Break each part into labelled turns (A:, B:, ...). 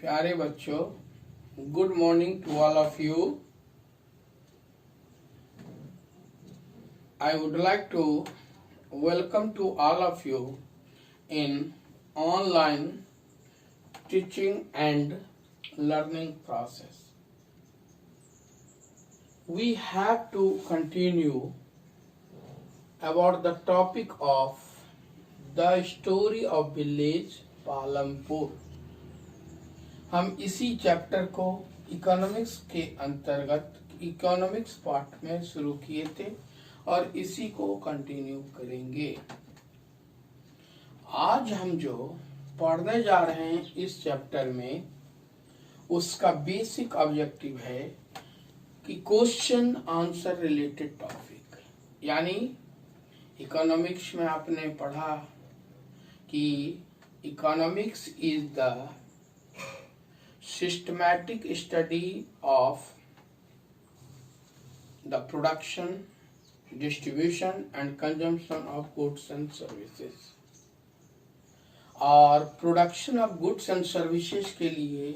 A: प्यारे बच्चों, good morning to all of you. I would like to welcome to all of you in online teaching and learning process. We have to continue about the topic of the story of village Palampur. हम इसी chapter को economics के अंतर्गत economics part में शुरू किए थे और इसी को कंटिन्यू करेंगे. आज हम जो पढ़ने जा रहे हैं इस चैप्टर में उसका बेसिक ऑब्जेक्टिव है कि क्वेश्चन आंसर रिलेटेड टॉपिक. यानी इकोनॉमिक्स में आपने पढ़ा कि economics is the systematic study of the production, distribution and consumption of goods and services. और production of goods and services के लिए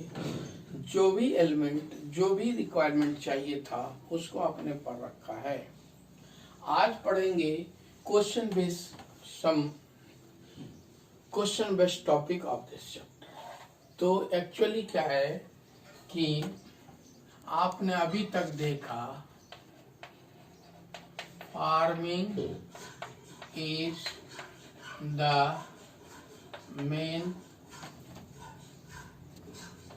A: जो भी एलिमेंट जो भी रिक्वायरमेंट चाहिए था उसको आपने पढ़ रखा है. आज पढ़ेंगे question based topic of this chapter. तो एक्चुअली क्या है कि आपने अभी तक देखा farming is the main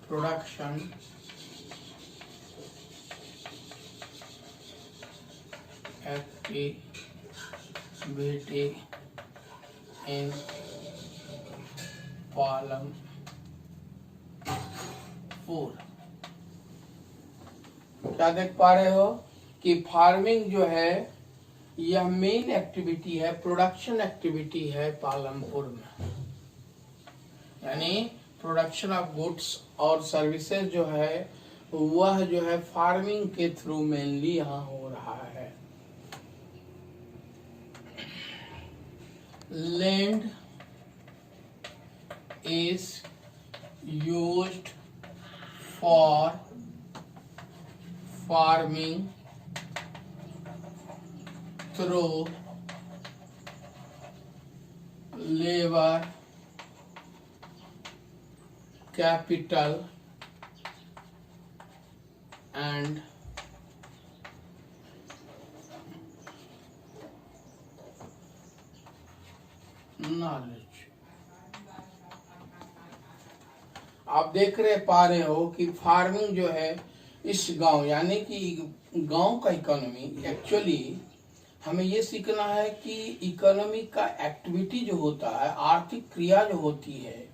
A: production activity in Palampur. क्या देख पा रहे हो कि फार्मिंग जो है यह मेन एक्टिविटी है, प्रोडक्शन एक्टिविटी है पालमपुर में. यानी प्रोडक्शन ऑफ गुड्स और सर्विसेज जो है वह जो है फार्मिंग के थ्रू मेनली यहाँ हो रहा है. Land is used for farming through labor, capital and knowledge. आप देख पा रहे हो कि फार्मिंग जो है इस गांव यानी कि गांव का इकोनॉमी. एक्चुअली हमें ये सीखना है कि इकोनॉमी का एक्टिविटी जो होता है, आर्थिक क्रिया जो होती है,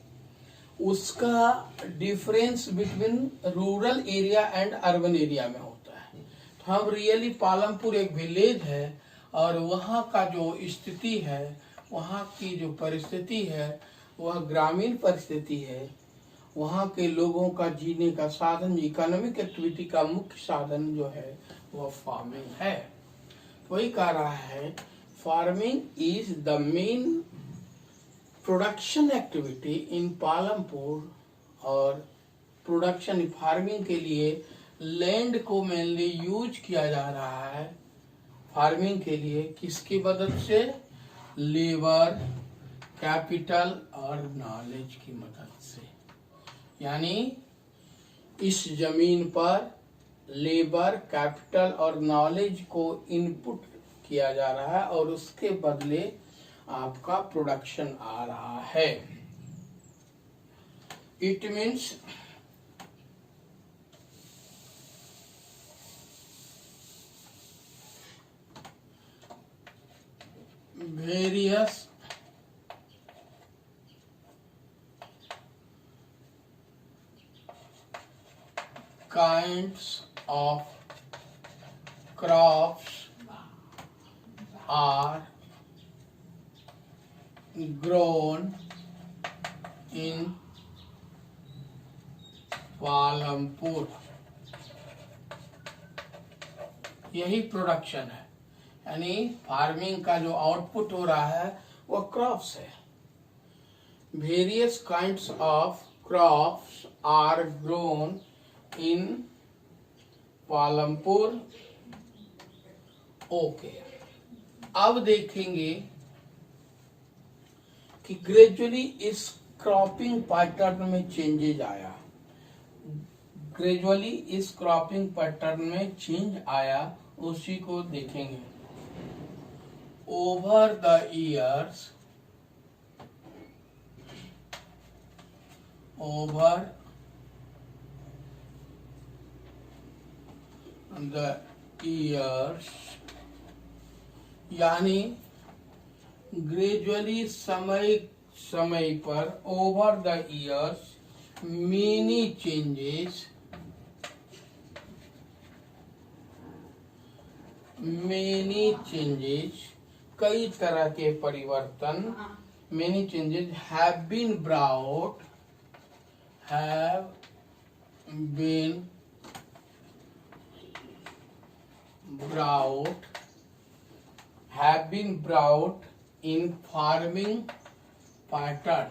A: उसका difference between rural area and urban area में होता है. तो हम रियली पालमपुर एक विलेज है और वहाँ का जो स्थिति है, वहाँ की जो परिस्थिति है वह ग्रामीण परिस्थिति है. वहाँ के लोगों का जीने का साधन, इकोनॉमिक एक्टिविटी का मुख्य साधन जो है वह फार्मिंग है. वही कह रहा है farming is the main production activity in Palampur. और प्रोडक्शन फार्मिंग के लिए लैंड को मेनली यूज किया जा रहा है फार्मिंग के लिए. किसकी मदद से? लेबर, कैपिटल और नॉलेज की मदद से. यानी इस जमीन पर लेबर, कैपिटल और नॉलेज को इनपुट किया जा रहा है और उसके बदले आपका प्रोडक्शन आ रहा है. It means various kinds of crops are grown in Palampur. यही प्रोडक्शन है. यानी फार्मिंग का जो आउटपुट हो रहा है वो क्रॉप्स है. Various kinds of crops are grown in Palampur. Okay, अब देखेंगे कि ग्रेजुअली इस क्रॉपिंग पैटर्न में चेंजेज आया। ग्रेजुअली इस क्रॉपिंग पैटर्न में चेंज आया, उसी को देखेंगे। Over the years, over the years, यानी ग्रेजुअली समय समय पर, over the years many changes, many changes कई तरह के परिवर्तन, many changes have been brought, have been brought, have been brought in farming pattern.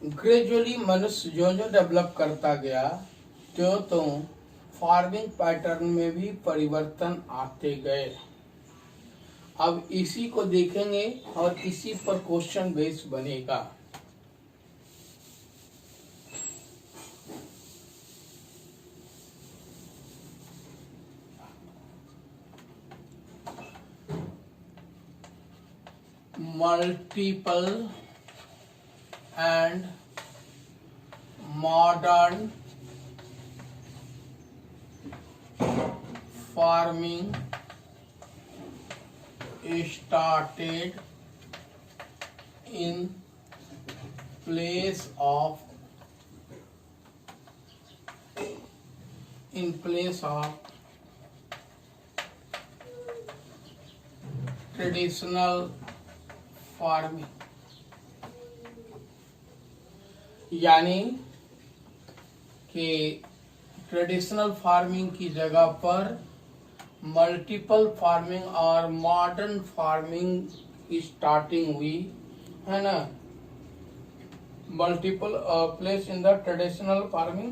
A: Gradually मनुष्य जो जो डेवलप करता गया तो फार्मिंग पैटर्न में भी परिवर्तन आते गए। अब इसी को देखेंगे और इसी पर क्वेश्चन बेस बनेगा। Multiple and modern farming started in place of traditional farming, यानी कि ट्रेडिशनल फार्मिंग की जगह पर मल्टीपल फार्मिंग और मॉडर्न फार्मिंग की स्टार्टिंग हुई है ना। Multiple place in the traditional farming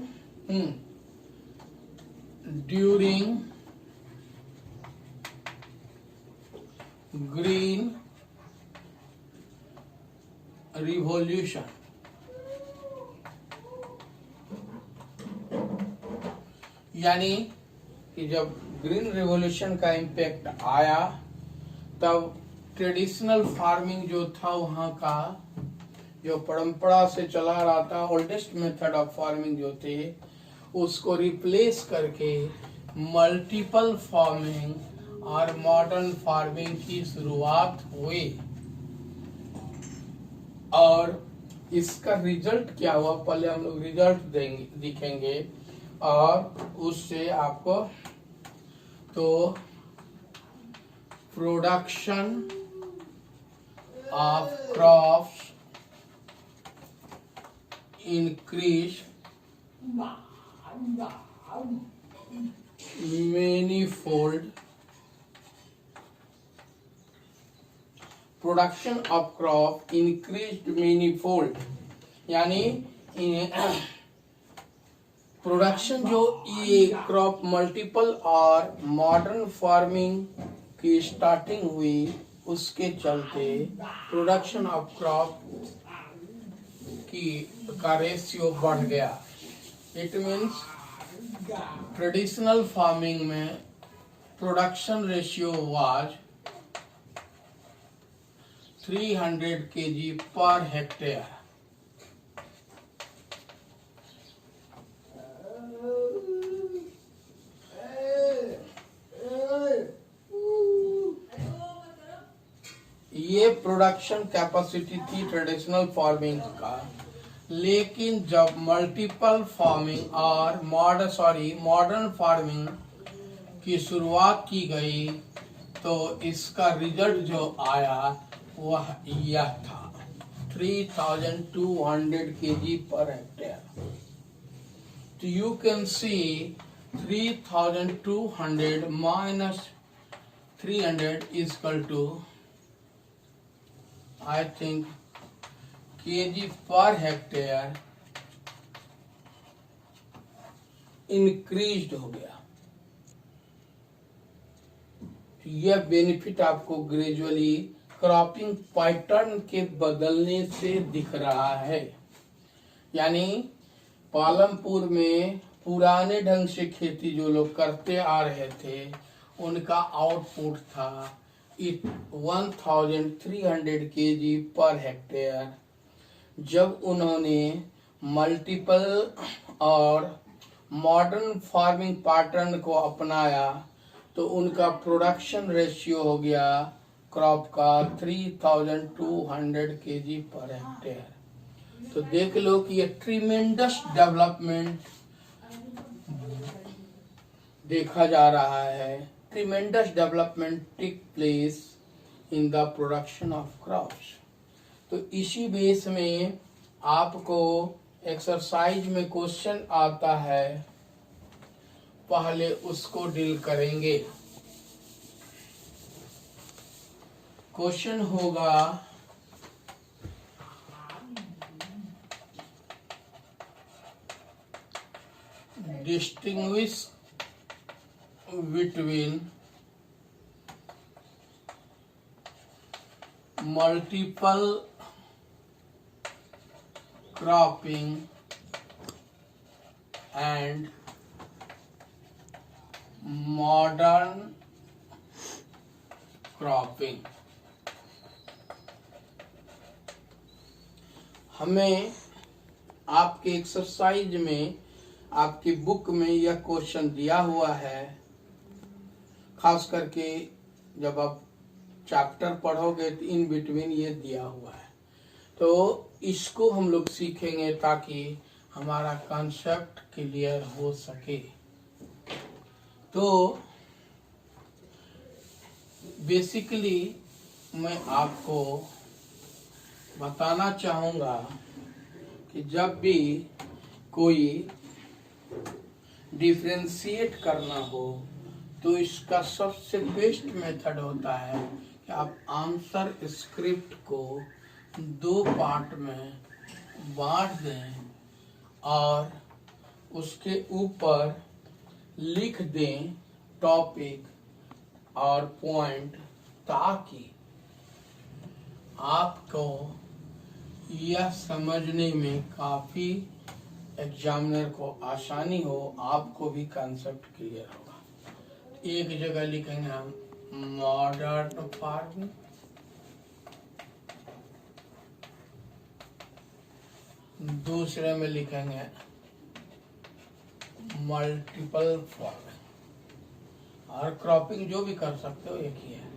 A: during green revolution, यानी कि जब ग्रीन रिवॉल्यूशन का इम्पैक्ट आया तब ट्रेडिशनल फार्मिंग जो था वहाँ का जो परंपरा से चला रहा था, ओल्डेस्ट मेथड ऑफ फार्मिंग जो थे, उसको रिप्लेस करके मल्टीपल फार्मिंग और मॉडर्न फार्मिंग की शुरुआत हुई। और इसका रिजल्ट क्या हुआ, पहले हम लोग रिजल्ट दिखेंगे और उससे आपको तो production of crops increase manifold, production of crop increased manifold, यानी प्रोडक्शन जो ये क्रॉप मल्टीपल और मॉडर्न फार्मिंग की स्टार्टिंग हुई, उसके चलते प्रोडक्शन ऑफ क्रॉप का रेशियो बढ़ गया। इट मीन्स ट्रेडिशनल फार्मिंग में production ratio was 300 kg per hectare, ये प्रोडक्शन कैपेसिटी थी ट्रेडिशनल फार्मिंग का। लेकिन जब मल्टीपल फार्मिंग और मॉडर्न फार्मिंग की शुरुआत की गई तो इसका रिजल्ट जो आया वह यह था 3200 kg पर हेक्टेयर। तो you can see 3200 minus 300 is equal to I think kg per hectare increased हो गया। यह बेनिफिट आपको ग्रेजुअली क्रॉपिंग पैटर्न के बदलने से दिख रहा है। यानी पालमपुर में पुराने ढंग से खेती जो लोग करते आ रहे थे उनका आउटपुट था 1300 kg पर हेक्टेयर। जब उन्होंने मल्टीपल और मॉडर्न फार्मिंग पैटर्न को अपनाया तो उनका प्रोडक्शन रेशियो हो गया क्रॉप का 3200 kg पर हेक्टेयर। तो देख लो कि ये ट्रिमेंडस डेवलपमेंट देखा जा रहा है। Tremendous development take place in the production of crops. तो इसी बेस में आपको एक्सरसाइज में क्वेश्चन आता है, पहले उसको डील करेंगे। क्वेश्चन होगा distinguish between multiple cropping and modern cropping। हमें आपके एक्सरसाइज में आपकी बुक में यह क्वेश्चन दिया हुआ है। खास करके जब आप चैप्टर पढ़ोगे तो इन बिटवीन ये दिया हुआ है, तो इसको हम लोग सीखेंगे ताकि हमारा कॉन्सेप्ट क्लियर हो सके। तो बेसिकली मैं आपको बताना चाहूँगा कि जब भी कोई डिफरेंशिएट करना हो तो इसका सबसे बेस्ट मेथड होता है कि आप आंसर स्क्रिप्ट को 2 पार्ट में बांट दें और उसके ऊपर लिख दें टॉपिक और पॉइंट, ताकि आपको यह समझने में काफी एग्जामिनर को आसानी हो, आपको भी कंसेप्ट क्लियर होगा। एक जगह लिखेंगे हम मॉडर्न फार्मिंग, दूसरे में लिखेंगे मल्टीपल फार्मिंग, और क्रॉपिंग जो भी कर सकते हो एक ही है।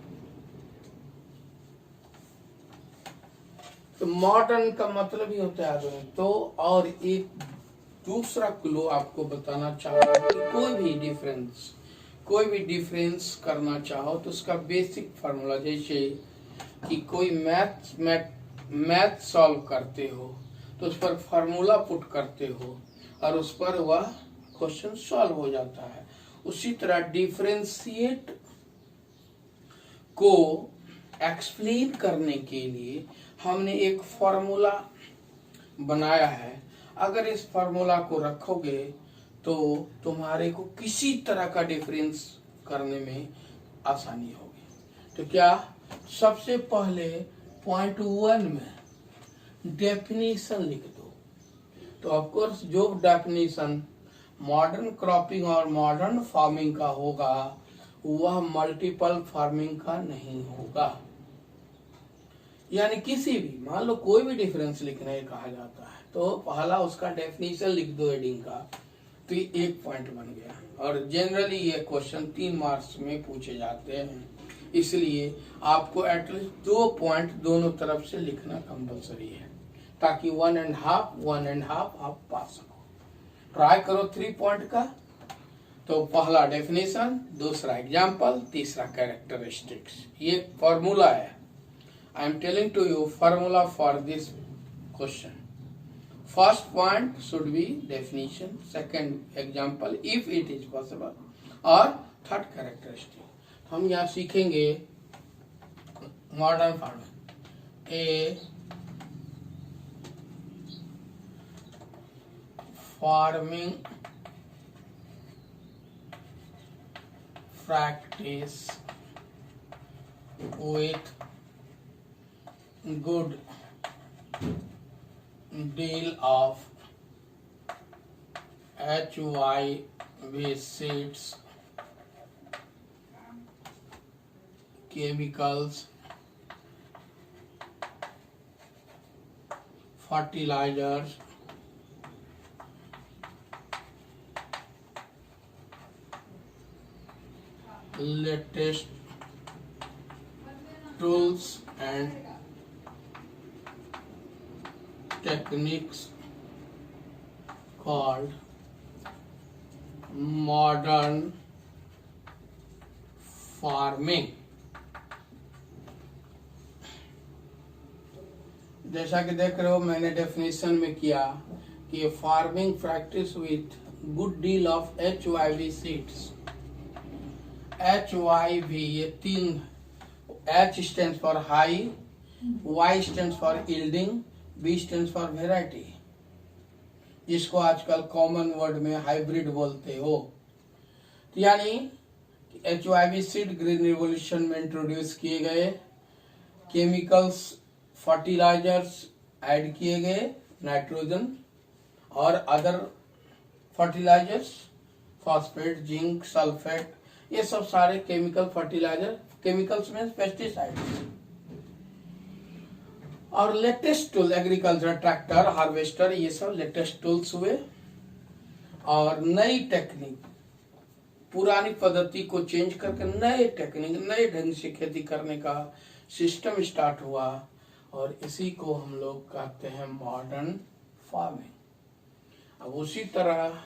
A: तो मॉडर्न का मतलब ही होता है आधुनिक। तो और एक दूसरा क्लू आपको बताना चाहूंगा कि कोई भी डिफरेंस करना चाहो तो उसका बेसिक फार्मूला, जैसे कि कोई मैथ सॉल्व करते हो तो उस पर फार्मूला पुट करते हो और उस पर वह क्वेश्चन सॉल्व हो जाता है। उसी तरह डिफरेंशिएट को एक्सप्लेन करने के लिए हमने एक फार्मूला बनाया है। अगर इस फार्मूला को रखोगे तो तुम्हारे को किसी तरह का डिफरेंस करने में आसानी होगी। तो क्या, सबसे पहले पॉइंट 1 में डेफिनेशन लिख दो। तो ऑफ कोर्स जो डेफिनेशन मॉडर्न क्रॉपिंग और मॉडर्न फार्मिंग का होगा वह मल्टीपल फार्मिंग का नहीं होगा। यानी किसी भी, मान लो कोई भी डिफरेंस लिखने कहा जाता है तो पहला उसका डेफिनेशन लिख दो हेडिंग का, तो ये एक पॉइंट बन गया। और जनरली ये क्वेश्चन 3 मार्क्स में पूछे जाते हैं, इसलिए आपको एटलीस्ट 2 पॉइंट दोनों तरफ से लिखना कंपलसरी है, ताकि 1.5 आप पा सको। ट्राई करो 3 पॉइंट का। तो पहला डेफिनेशन, दूसरा एग्जाम्पल, तीसरा कैरेक्टरिस्टिक्स। ये फॉर्मूला है। I am telling to you formula for this question. First point should be definition, second example if it is possible, और थर्ड कैरेक्टरिस्टिक। हम यहाँ सीखेंगे modern farming. A farming practice with good deal of HYV seeds, chemicals, fertilizers, latest tools and techniques called modern farming। जैसा कि देख रहे हो मैंने डेफिनेशन में किया कि farming practice with good deal of HYV seeds. HYV ये तीन, H stands for high, Y stands for yielding, B stands for variety, जिसको आजकल कॉमन वर्ड में हाइब्रिड बोलते हो। तो यानी HYV सीड ग्रीन रिवॉल्यूशन में इंट्रोड्यूस किए गए, केमिकल्स फर्टिलाइजर्स ऐड किए गए, नाइट्रोजन और other fertilizers, phosphate, zinc, sulphate, ये सब सारे केमिकल फर्टिलाइजर, केमिकल्स में पेस्टिसाइड्स। और latest tool agriculture, tractor, harvester, ये सब लेटेस्ट टूल्स हुए। और नई टेक्निक, पुरानी पद्धति को चेंज करके नए टेक्निक, नए ढंग से खेती करने का सिस्टम स्टार्ट हुआ और इसी को हम लोग कहते हैं मॉडर्न फार्मिंग। अब उसी तरह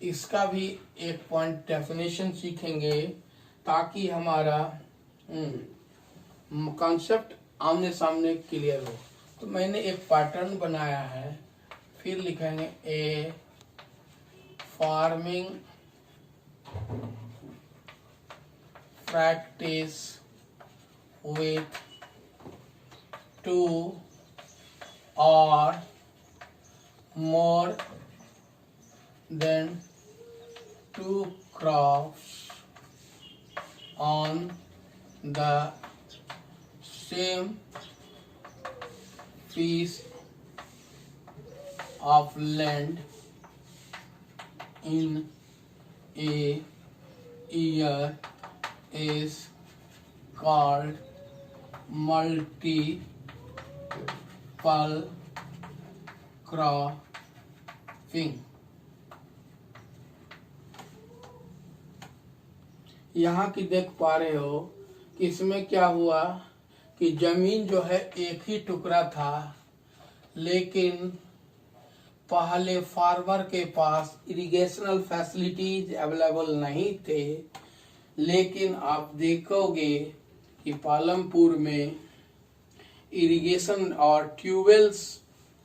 A: इसका भी एक पॉइंट डेफिनेशन सीखेंगे ताकि हमारा कॉन्सेप्ट आमने सामने क्लियर हो। तो मैंने एक पैटर्न बनाया है, फिर लिखेंगे a farming practice with 2 or more than 2 crops on the same piece of land in a year is called multiple cropping। यहाँ की देख पा रहे हो कि इसमें क्या हुआ कि जमीन जो है एक ही टुकड़ा था, लेकिन पहले फार्मर के पास इरिगेशनल फैसिलिटीज अवेलेबल नहीं थे। लेकिन आप देखोगे कि पालमपुर में इरिगेशन और ट्यूबवेल्स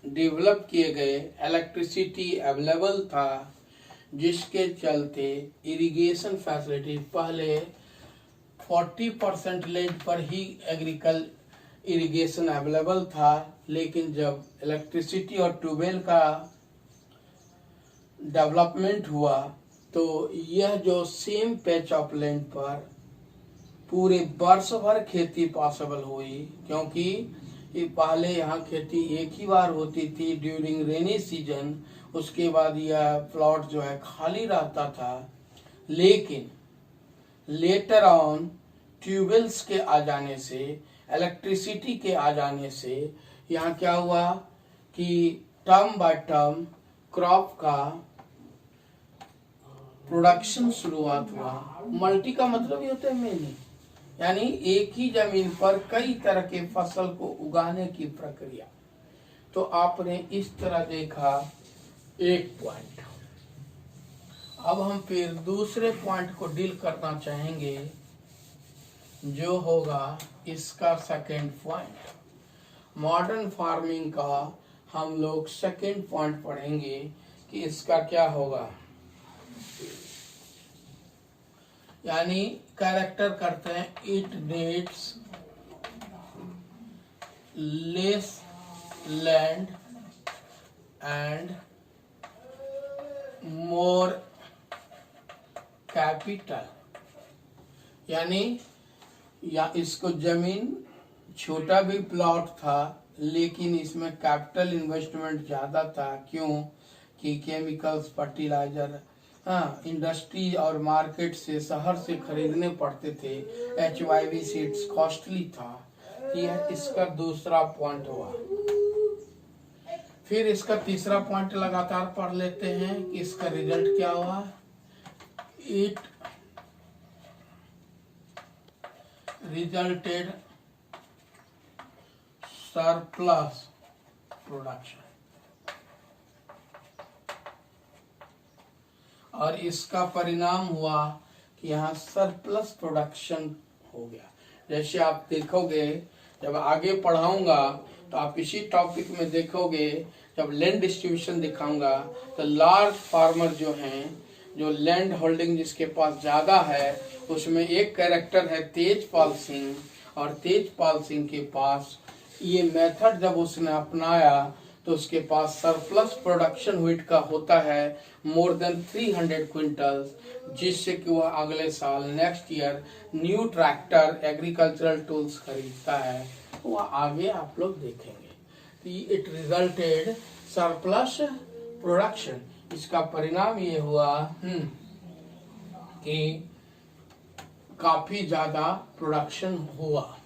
A: डेवलप किए गए, इलेक्ट्रिसिटी अवेलेबल था, जिसके चलते इरिगेशन फैसिलिटी पहले 40% लैंड पर ही इरिगेशन अवेलेबल था। लेकिन जब इलेक्ट्रिसिटी और ट्यूबवेल का डेवलपमेंट हुआ तो यह जो सेम पैच ऑफ लैंड पर पूरे वर्ष भर खेती पॉसिबल हुई, क्योंकि ये पहले यहाँ खेती एक ही बार होती थी ड्यूरिंग रेनी सीजन। उसके बाद यह प्लॉट जो है खाली रहता था। लेकिन लेटर ऑन ट्यूबवेल्स के आ जाने से, इलेक्ट्रिसिटी के आ जाने से यहाँ क्या हुआ कि टर्म बाय टर्म क्रॉप का प्रोडक्शन शुरुआत हुआ। मल्टी का मतलब ये होता है मेनी, यानी एक ही जमीन पर कई तरह के फसल को उगाने की प्रक्रिया। तो आपने इस तरह देखा एक पॉइंट। अब हम फिर दूसरे पॉइंट को डील करना चाहेंगे, जो होगा इसका सेकेंड पॉइंट। मॉडर्न फार्मिंग का हम लोग सेकेंड पॉइंट पढ़ेंगे कि इसका क्या होगा। यानी कैरेक्टर करते हैं it needs less land and more capital, यानी या इसको जमीन छोटा भी प्लॉट था लेकिन इसमें कैपिटल इन्वेस्टमेंट ज्यादा था। क्यों कि केमिकल्स, फर्टिलाइजर, हाँ, इंडस्ट्री और मार्केट से, शहर से खरीदने पड़ते थे। HYV सीड्स कॉस्टली था। यह इसका दूसरा पॉइंट हुआ। फिर इसका तीसरा पॉइंट लगातार पढ़ लेते हैं कि इसका रिजल्ट क्या हुआ। इट रिजल्टेड सरप्लस प्रोडक्शन, और इसका परिणाम हुआ कि यहाँ सरप्लस प्रोडक्शन हो गया। जैसे आप देखोगे, जब आगे पढ़ाऊंगा तो आप इसी टॉपिक में देखोगे, जब लैंड डिस्ट्रीब्यूशन दिखाऊंगा तो लार्ज फार्मर जो हैं, जो लैंड होल्डिंग जिसके पास ज्यादा है, उसमें एक कैरेक्टर है तेजपाल सिंह, और तेजपाल सिंह के पास ये मेथड जब उसने अपनाया तो उसके पास सरप्लस प्रोडक्शन व्हीट का होता है मोर देन 300 क्विंटल, जिससे कि वह अगले साल next year new tractor, agricultural tools खरीदता है। वह आगे आप लोग देखेंगे। इट रिजल्टेड सरप्लस प्रोडक्शन, इसका परिणाम ये हुआ कि काफी ज्यादा प्रोडक्शन हुआ।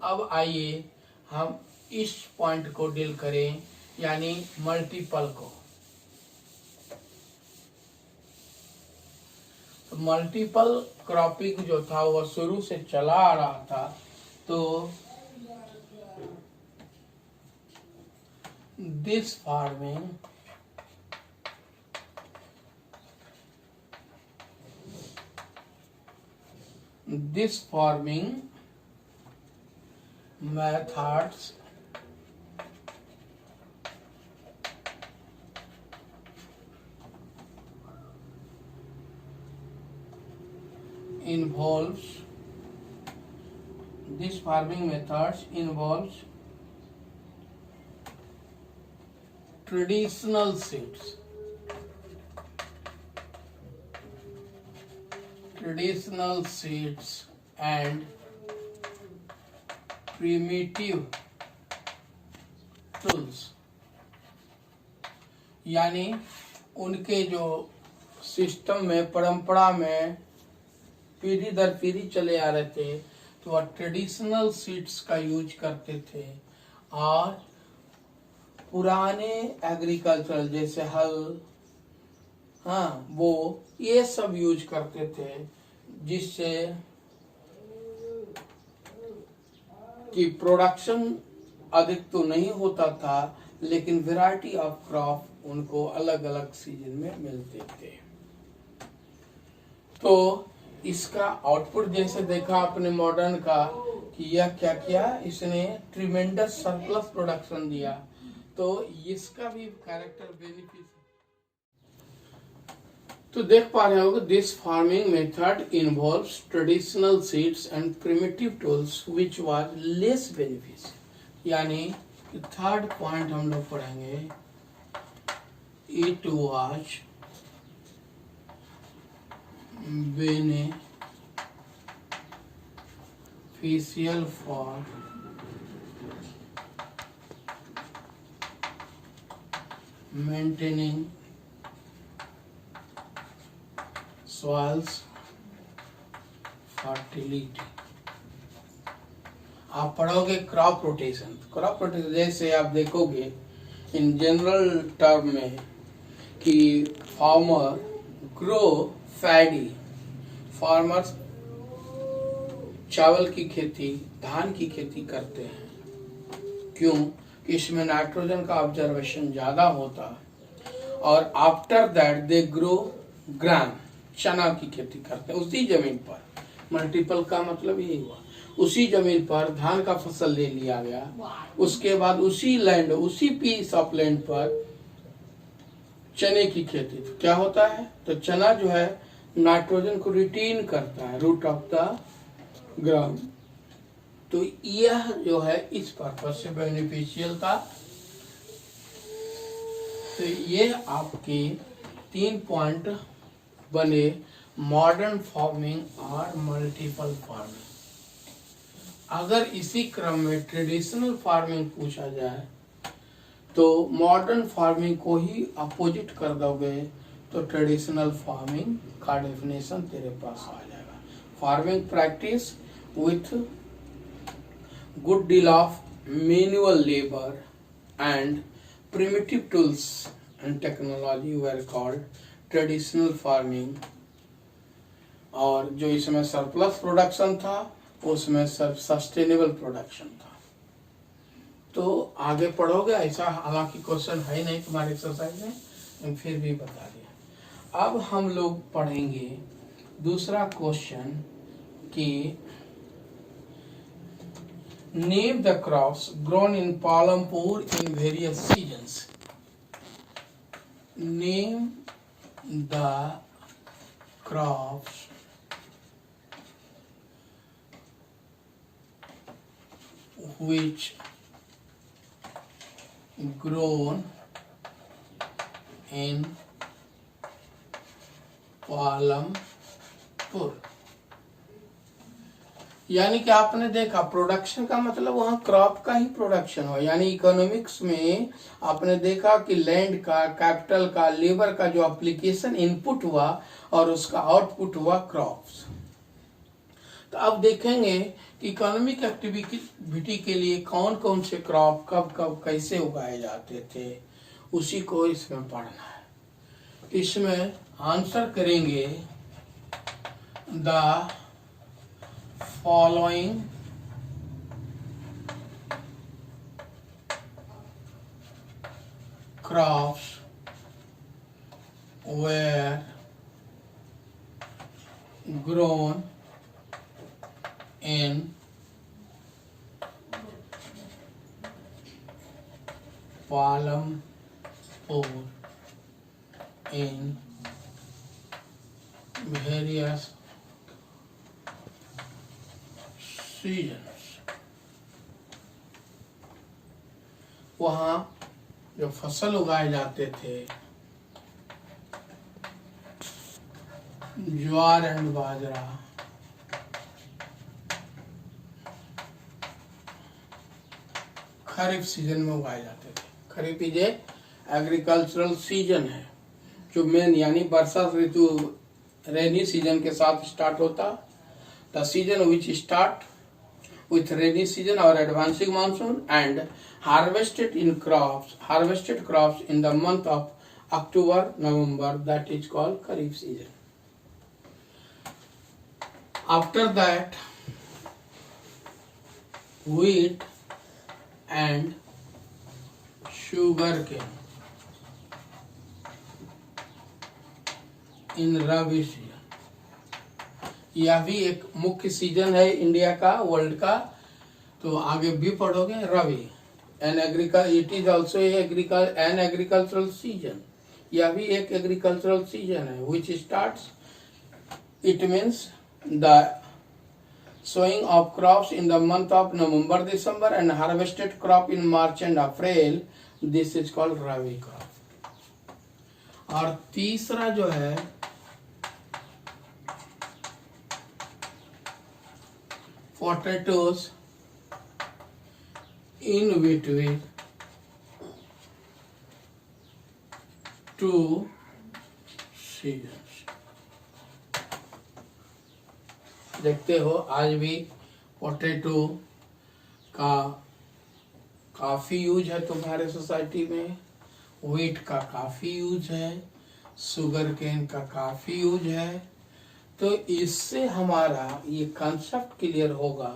A: अब आइए हम इस पॉइंट को डील करें, यानी मल्टीपल को। तो मल्टीपल क्रॉपिंग जो था वह शुरू से चला आ रहा था। तो this farming methods involves traditional seeds, and primitive tools, यानी उनके जो सिस्टम में, परंपरा में पीढ़ी दर पीढ़ी चले आ रहे थे, तो वह ट्रेडिशनल सीड्स का यूज करते थे, और पुराने एग्रीकल्चर जैसे हल, हाँ, वो ये सब यूज करते थे, जिससे कि प्रोडक्शन अधिक तो नहीं होता था लेकिन वैरायटी ऑफ क्रॉप उनको अलग अलग सीजन में मिलते थे। तो इसका आउटपुट जैसे देखा आपने मॉडर्न का कि यह क्या किया, इसने ट्रिमेंडस सरप्लस प्रोडक्शन दिया। तो इसका भी कैरेक्टर बेनिफिट, तो देख पा रहे हो, this farming method involves traditional seeds and primitive tools which was less beneficial. यानी थर्ड पॉइंट हम लोग पढ़ेंगे, it was beneficial for maintaining soils fertility। आप पढ़ोगे क्रॉप रोटेशन। क्रॉप रोटेशन जैसे आप देखोगे इन जनरल टर्म में कि फार्मर ग्रो पैडी, फार्मर्स चावल की खेती, धान की खेती करते हैं। क्यों कि इसमें नाइट्रोजन का ऑब्जर्वेशन ज्यादा होता, और आफ्टर दैट दे ग्रो ग्राम, चना की खेती करते हैं उसी जमीन पर। मल्टीपल का मतलब यही हुआ, उसी जमीन पर धान का फसल ले लिया गया, उसके बाद उसी लैंड, उसी पीस ऑफ लैंड पर चने की खेती। तो क्या होता है, तो चना जो है नाइट्रोजन को रिटेन करता है, रूट ऑफ द ग्राउंड। तो यह जो है इस पर्पज से बेनिफिशियल था। तो ये आपके 3 पॉइंट बने, मॉडर्न फार्मिंग और मल्टीपल फार्मिंग। अगर इसी क्रम में ट्रेडिशनल फार्मिंग पूछा जाए तो मॉडर्न फार्मिंग को ही अपोजिट कर दोगे तो ट्रेडिशनल फार्मिंग का डेफिनेशन तेरे पास आ जाएगा। Farming practice with good deal of manual labour and primitive tools and technology were called traditional farming। और जो इसमें सरप्लस प्रोडक्शन था उसमें सस्टेनेबल प्रोडक्शन था। तो आगे पढ़ोगे ऐसा, हालांकि क्वेश्चन है नहीं तुम्हारे एक्सरसाइज में, फिर भी बता दिया। अब हम लोग पढ़ेंगे दूसरा क्वेश्चन कि Name the crops grown in Palampur in various seasons. Name the crops which grown in Palampur। यानी कि आपने देखा प्रोडक्शन का मतलब वहां क्रॉप का ही प्रोडक्शन हो, यानी इकोनॉमिक्स में आपने देखा कि लैंड का, कैपिटल का, लेबर का जो एप्लीकेशन इनपुट हुआ और उसका आउटपुट हुआ क्रॉप्स। तो अब देखेंगे कि इकोनॉमिक एक्टिविटी के लिए कौन कौन से क्रॉप कब कब कैसे उगाए जाते थे, उसी को इसमें पढ़ना है। इसमें आंसर करेंगे the following crops were grown in Palampur in various seasons. वहां जो फसल उगाए जाते थे ज्वार एंड बाजरा, खरीफ सीजन में उगाए जाते थे। खरीफ इज एग्रीकल्चरल सीजन है जो मेन यानी वर्षा ऋतु रेनी सीजन के साथ स्टार्ट होता। The season which start with rainy season or advancing monsoon and harvested crops in the month of October, November, that is called Kharif season. After that, wheat and sugarcane in Rabi season। यह भी एक मुख्य season है India का, world का। तो आगे भी पढ़ोगे rabi it is also an agricultural season. यह भी एक एग्रीकल्चरल सीजन है which starts, it means the sowing of crops in the month of November, December and harvested crop in March and April. This is called Rabi crop। और तीसरा जो है potatoes in between two seasons। देखते हो आज भी potato का काफी यूज है तुम्हारे सोसाइटी में, व्हीट का काफी यूज है, शुगर केन का काफी यूज है। तो इससे हमारा ये कंसेप्ट क्लियर होगा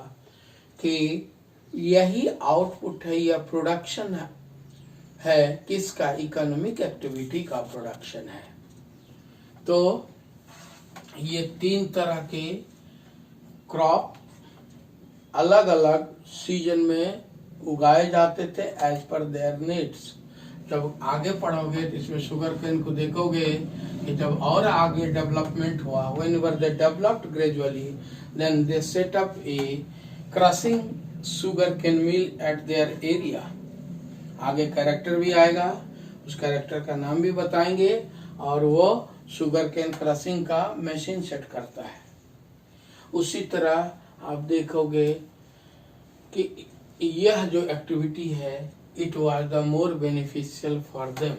A: कि यही आउटपुट है या प्रोडक्शन है किसका, इकोनॉमिक एक्टिविटी का प्रोडक्शन है। तो ये 3 तरह के क्रॉप अलग अलग सीजन में उगाए जाते थे एज पर देयर नीड्स। जब आगे पढ़ोगे तो इसमें शुगर केन को देखोगे कि जब और आगे डेवलपमेंट हुआ, whenever they developed gradually, then they set up a crushing sugar cane mill at their area. आगे कैरेक्टर भी आएगा, उस कैरेक्टर का नाम भी बताएंगे, और वो शुगर केन क्रशिंग का मशीन सेट करता है। उसी तरह आप देखोगे कि यह जो एक्टिविटी है, it was the more beneficial for them.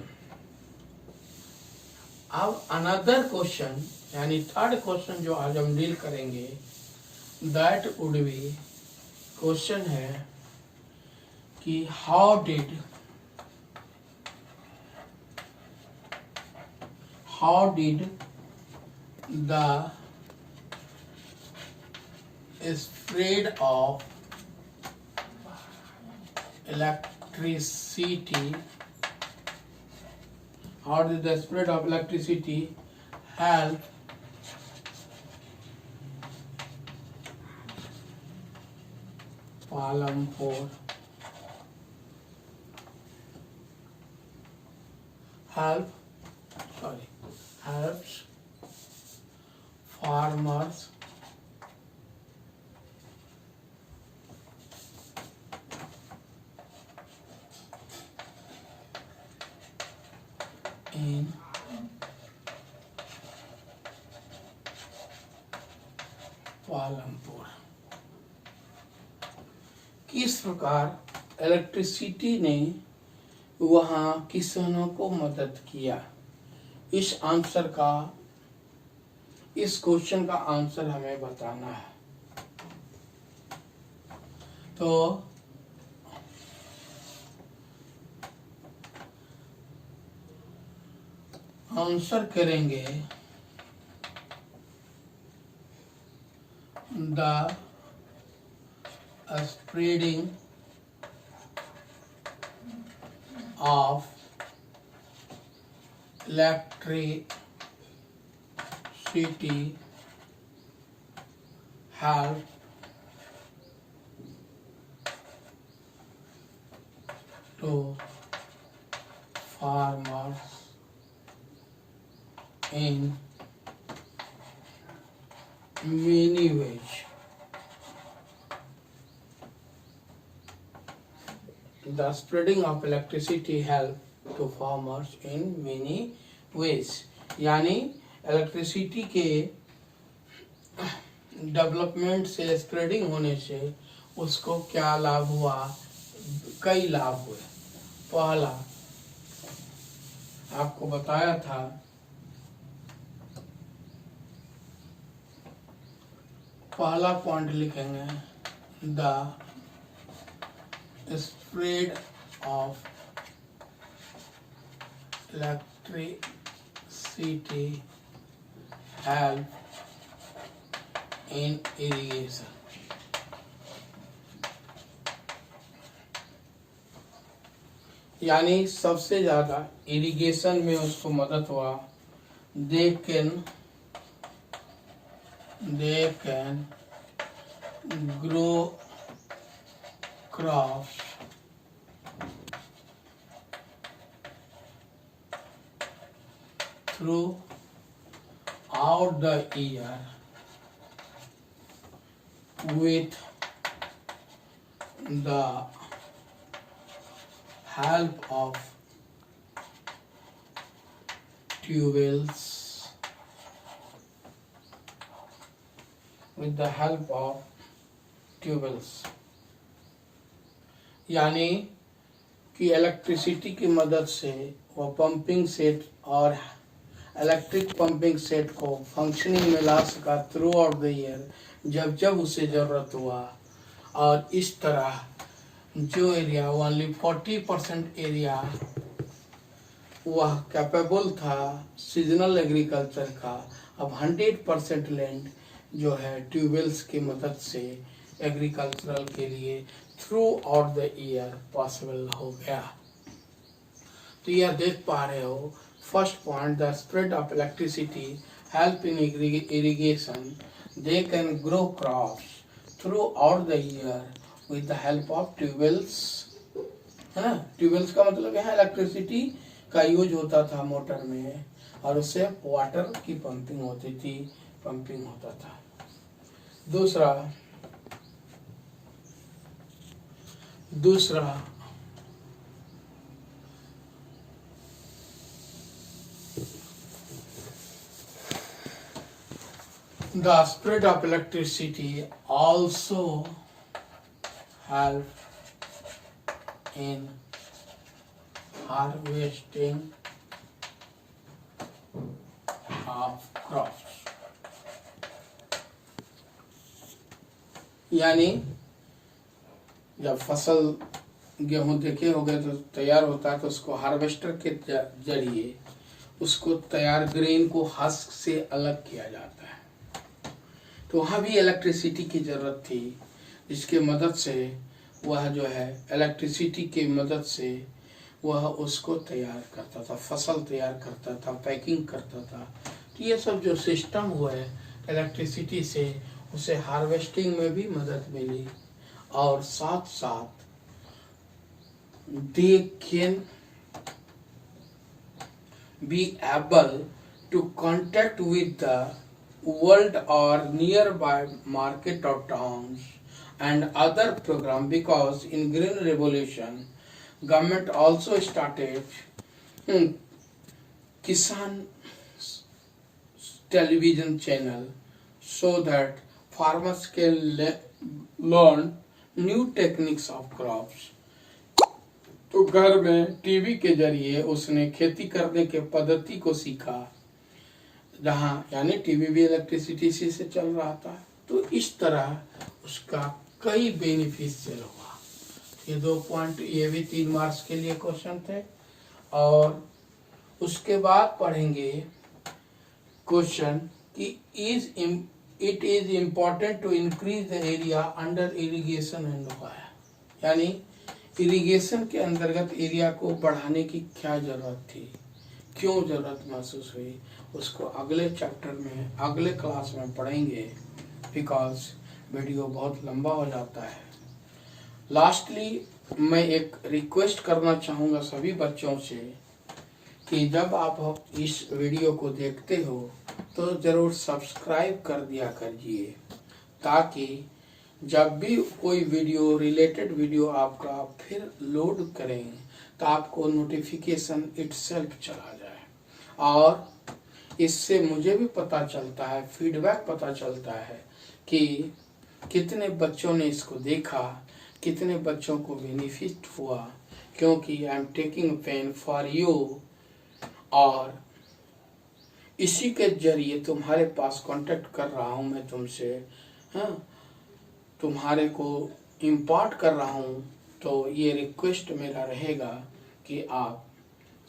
A: अब अनदर क्वेश्चन, यानी थर्ड क्वेश्चन जो आज हम डील करेंगे, दैट वुड बी, क्वेश्चन है कि how did the spread of electricity, how did the spread of electricity help Palampur helps farmers in Palampur. किस प्रकार इलेक्ट्रिसिटी ने वहां किसानों को मदद किया, इस क्वेश्चन का आंसर हमें बताना है। तो आंसर करेंगे the spreading of electricity help to farmers in many ways. The spreading of electricity help to farmers in many ways, यानी इलेक्ट्रिसिटी के डेवलपमेंट से, स्प्रेडिंग होने से उसको क्या लाभ हुआ, कई लाभ हुए। पहला आपको बताया था, पहला पॉइंट लिखेंगे, the spread of electricity help in irrigation। यानी सबसे ज्यादा इरिगेशन में उसको मदद हुआ। they can grow crops throughout the year with the help of tubewells, यानी कि इलेक्ट्रिसिटी की मदद से वो पंपिंग सेट और इलेक्ट्रिक पंपिंग सेट को फंक्शनिंग में ला सका थ्रू आउट द ईयर, जब जब उसे ज़रूरत हुआ। और इस तरह जो एरिया ओनली 40% एरिया वह कैपेबल था सीजनल एग्रीकल्चर का, अब 100% लैंड जो है ट्यूबवेल्स की मदद से एग्रीकल्चरल के लिए through out the year possible हो गया। तो यह देख पा रहे हो, first point, the spread of electricity help in irrigation, they can grow crops through out the year with the help of tubewells है ना। ट्यूबवेल्स का मतलब यहाँ इलेक्ट्रिसिटी का यूज होता था मोटर में, और उससे वाटर की पंपिंग होती थी, पंपिंग होता था। दूसरा the spread of electricity also help in harvesting of crops, यानी जब फसल गेहूं देखे हो गए तो तैयार होता है, तो उसको हार्वेस्टर के जरिए उसको तैयार ग्रेन को हस्क से अलग किया जाता है। तो वहाँ भी इलेक्ट्रिसिटी की जरूरत थी, जिसके मदद से वह जो है इलेक्ट्रिसिटी की मदद से वह उसको तैयार करता था, फसल तैयार करता था, पैकिंग करता था। तो ये सब जो सिस्टम हुआ है इलेक्ट्रिसिटी से, उसे हार्वेस्टिंग में भी मदद मिली, और साथ साथ they can be able to contact with the world or nearby market or towns and other program, because in green revolution government also started Kisan television channel so that farmers can learn new techniques of crops। तो घर में TV के जरिए उसने खेती करने के पद्धति को सीखा, जहाँ यानी टीवी भी इलेक्ट्रिसिटी से चल रहा था। तो इस तरह उसका कई बेनिफिशियल हुआ। ये 2 पॉइंट, ये भी 3 मार्क्स के लिए क्वेश्चन थे। और उसके बाद पढ़ेंगे क्वेश्चन कि it is important to increase the area under irrigation and why, यानी इरिगेशन के अंतर्गत एरिया को बढ़ाने की क्या जरूरत थी, क्यों जरूरत महसूस हुई, उसको अगले चैप्टर में अगले क्लास में पढ़ेंगे, बिकॉज वीडियो बहुत लंबा हो जाता है। लास्टली मैं एक रिक्वेस्ट करना चाहूँगा सभी बच्चों से कि जब आप इस वीडियो को देखते हो तो ज़रूर सब्सक्राइब कर दिया करिए, ताकि जब भी कोई वीडियो रिलेटेड वीडियो आपका फिर लोड करें तो आपको नोटिफिकेशन इटसेल्फ चला जाए, और इससे मुझे भी पता चलता है, फीडबैक पता चलता है कि कितने बच्चों ने इसको देखा, कितने बच्चों को बेनिफिट हुआ, क्योंकि I am taking pain for you, और इसी के जरिए तुम्हारे पास कांटेक्ट कर रहा हूँ मैं तुमसे, हाँ, तुम्हारे को इम्पार्ट कर रहा हूँ। तो ये रिक्वेस्ट मेरा रहेगा कि आप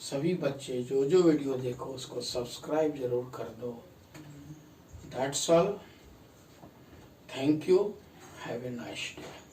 A: सभी बच्चे जो जो वीडियो देखो उसको सब्सक्राइब जरूर कर दो। That's all, thank you, have a nice day.